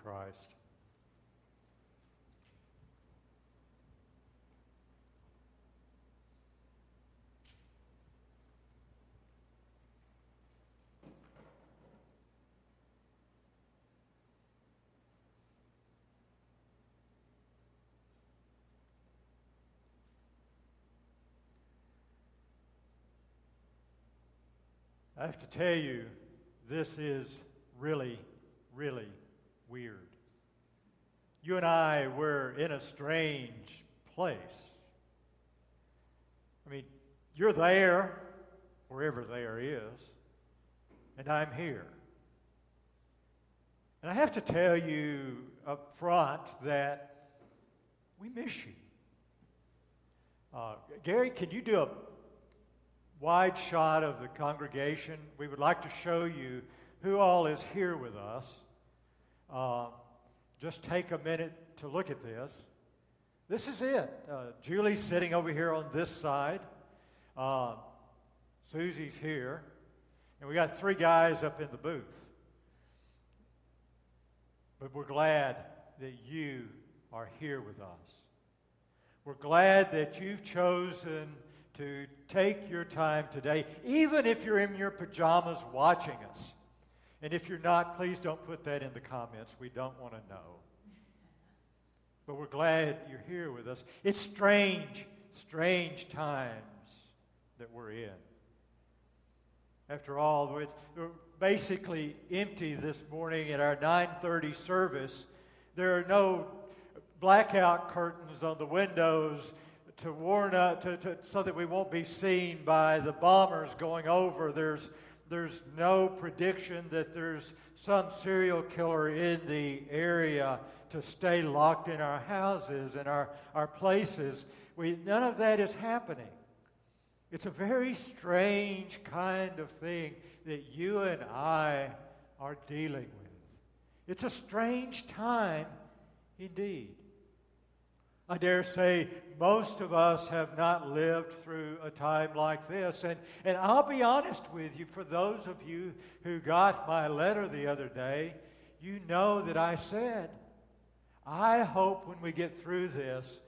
Christ. I have to tell you, this is really, really weird. You and I were in a strange place. I mean, you're there, wherever there is, and I'm here. And I have to tell you up front that we miss you. Gary, can you do a wide shot of the congregation? We would like to show you who all is here with us. Just take a minute to look at this. This is it. Julie's sitting over here on this side. Susie's here. And we got 3 guys up in the booth. But we're glad that you are here with us. We're glad that you've chosen to take your time today, even if you're in your pajamas watching us. And if you're not, please don't put that in the comments. We don't want to know. But we're glad you're here with us. It's strange, strange times that we're in. After all, we're basically empty this morning at our 9:30 service. There are no blackout curtains on the windows to warn us, so that we won't be seen by the bombers going over. There's no prediction that there's some serial killer in the area to stay locked in our houses and our places. None of that is happening. It's a very strange kind of thing that you and I are dealing with. It's a strange time indeed. I dare say most of us have not lived through a time like this. And I'll be honest with you, for those of you who got my letter the other day, you know that I said, I hope when we get through this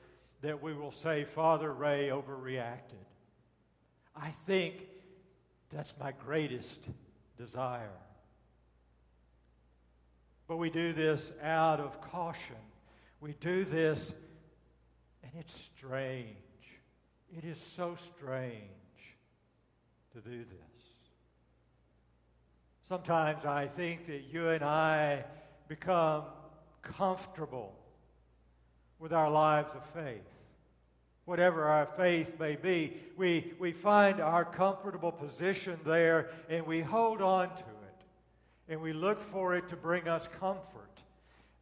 that we will say Father Ray overreacted. I think that's my greatest desire. But we do this out of caution. We do this, and it's strange. It is so strange to do this. Sometimes I think that you and I become comfortable with our lives of faith. Whatever our faith may be, we find our comfortable position there and we hold on to it. And we look for it to bring us comfort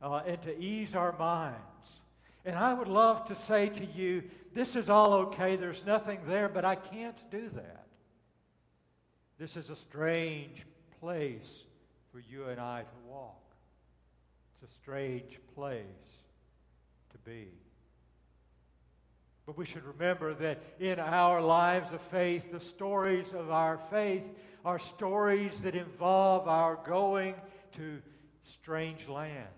and to ease our minds. And I would love to say to you, this is all okay, there's nothing there, but I can't do that. This is a strange place for you and I to walk. It's a strange place to be. But we should remember that in our lives of faith, the stories of our faith are stories that involve our going to strange lands,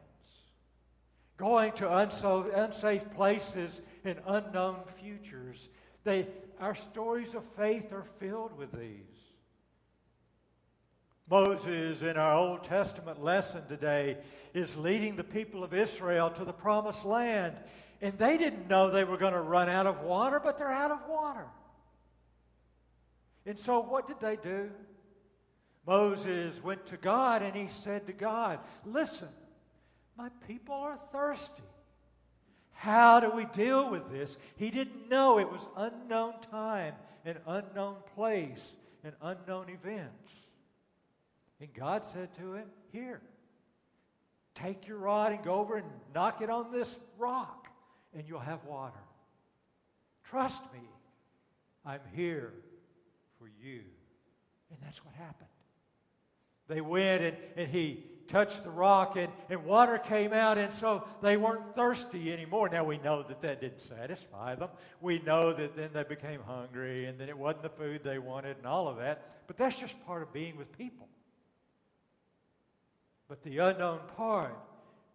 going to unsafe places and unknown futures. Our stories of faith are filled with these. Moses, in our Old Testament lesson today, is leading the people of Israel to the Promised Land. And they didn't know they were going to run out of water, but they're out of water. And so what did they do? Moses went to God and he said to God, listen, my people are thirsty. How do we deal with this? He didn't know it was unknown time, an unknown place, and unknown events. And God said to him, here, take your rod and go over and knock it on this rock, and you'll have water. Trust me, I'm here for you. And that's what happened. They went and he touched the rock and water came out, and so they weren't thirsty anymore. Now we know that didn't satisfy them. We know that then they became hungry and then it wasn't the food they wanted and all of that. But that's just part of being with people. But the unknown part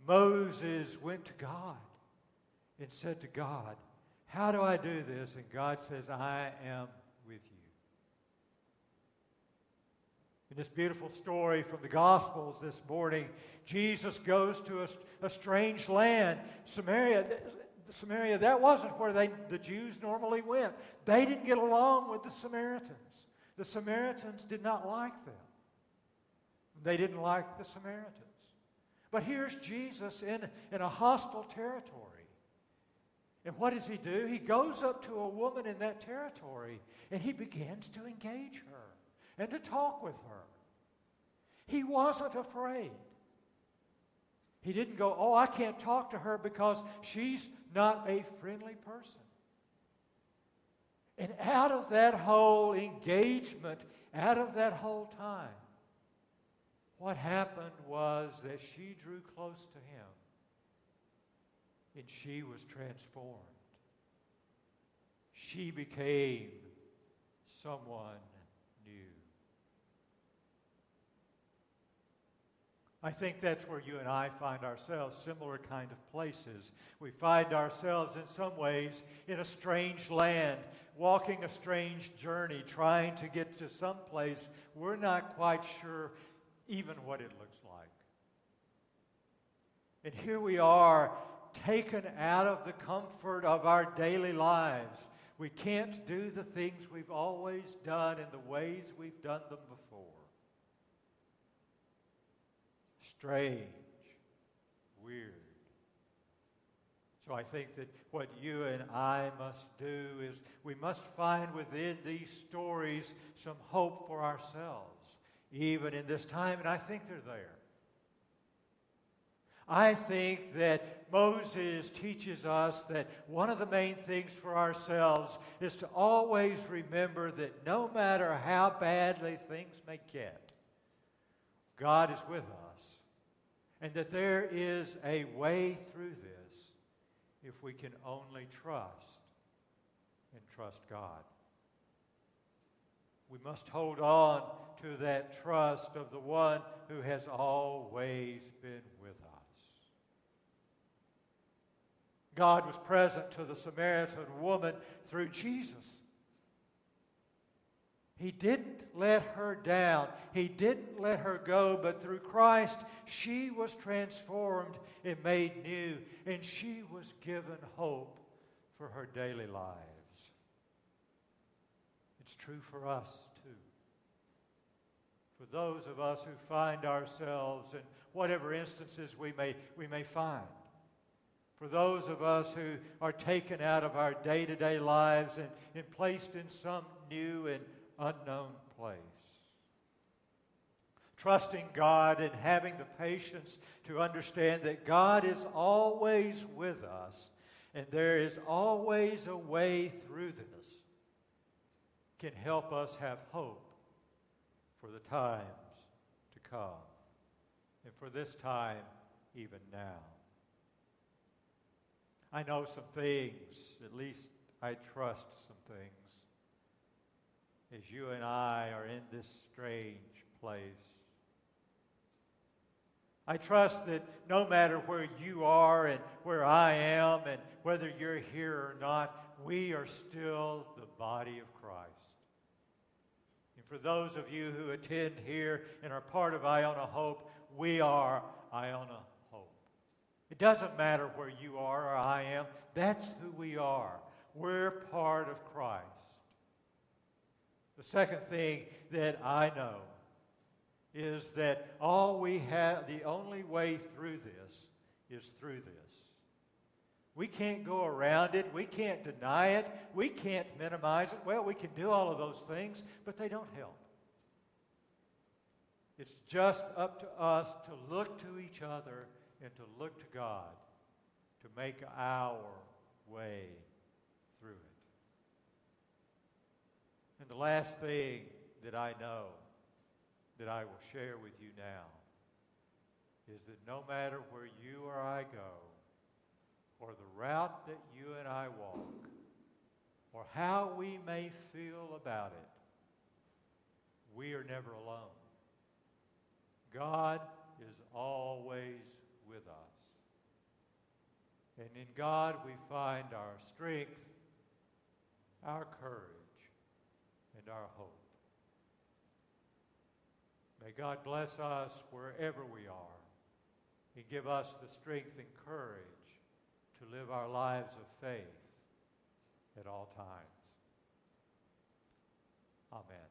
Moses went to God and said to God, how do I do this? And God says, I am with you. In this beautiful story from the Gospels this morning, Jesus goes to a strange land, Samaria. Samaria, that wasn't where the Jews normally went. They didn't get along with the Samaritans. The Samaritans did not like them. They didn't like the Samaritans. But here's Jesus in a hostile territory. And what does he do? He goes up to a woman in that territory and he begins to engage her and to talk with her. He wasn't afraid. He didn't go, oh, I can't talk to her because she's not a friendly person. And out of that whole engagement, out of that whole time, what happened was that she drew close to him and she was transformed. She became someone new. I think that's where you and I find ourselves, similar kind of places. We find ourselves in some ways in a strange land, walking a strange journey, trying to get to some place we're not quite sure even what it looks like. And here we are, taken out of the comfort of our daily lives. We can't do the things we've always done in the ways we've done them before. Strange, weird. So I think that what you and I must do is we must find within these stories some hope for ourselves, even in this time, and I think they're there. I think that Moses teaches us that one of the main things for ourselves is to always remember that no matter how badly things may get, God is with us, and that there is a way through this if we can only trust and trust God. We must hold on to that trust of the one who has always been with us. God was present to the Samaritan woman through Jesus. He didn't let her down. He didn't let her go, but through Christ, she was transformed and made new, and she was given hope for her daily lives. It's true for us, too. For those of us who find ourselves in whatever instances we may find. For those of us who are taken out of our day-to-day lives and placed in some new and unknown place. Trusting God and having the patience to understand that God is always with us and there is always a way through this can help us have hope for the times to come and for this time even now. I know some things, at least I trust some things, as you and I are in this strange place. I trust that no matter where you are and where I am and whether you're here or not, we are still the body of Christ. And for those of you who attend here and are part of Iona Hope, we are Iona Hope. It doesn't matter where you are or I am. That's who we are. We're part of Christ. The second thing that I know is that the only way through this is through this. We can't go around it. We can't deny it. We can't minimize it. Well, we can do all of those things, but they don't help. It's just up to us to look to each other and to look to God to make our way through it. And the last thing that I know that I will share with you now is that no matter where you or I go, or the route that you and I walk, or how we may feel about it, we are never alone. God is always with us. And in God we find our strength, our courage, and our hope. May God bless us wherever we are and give us the strength and courage to live our lives of faith at all times. Amen.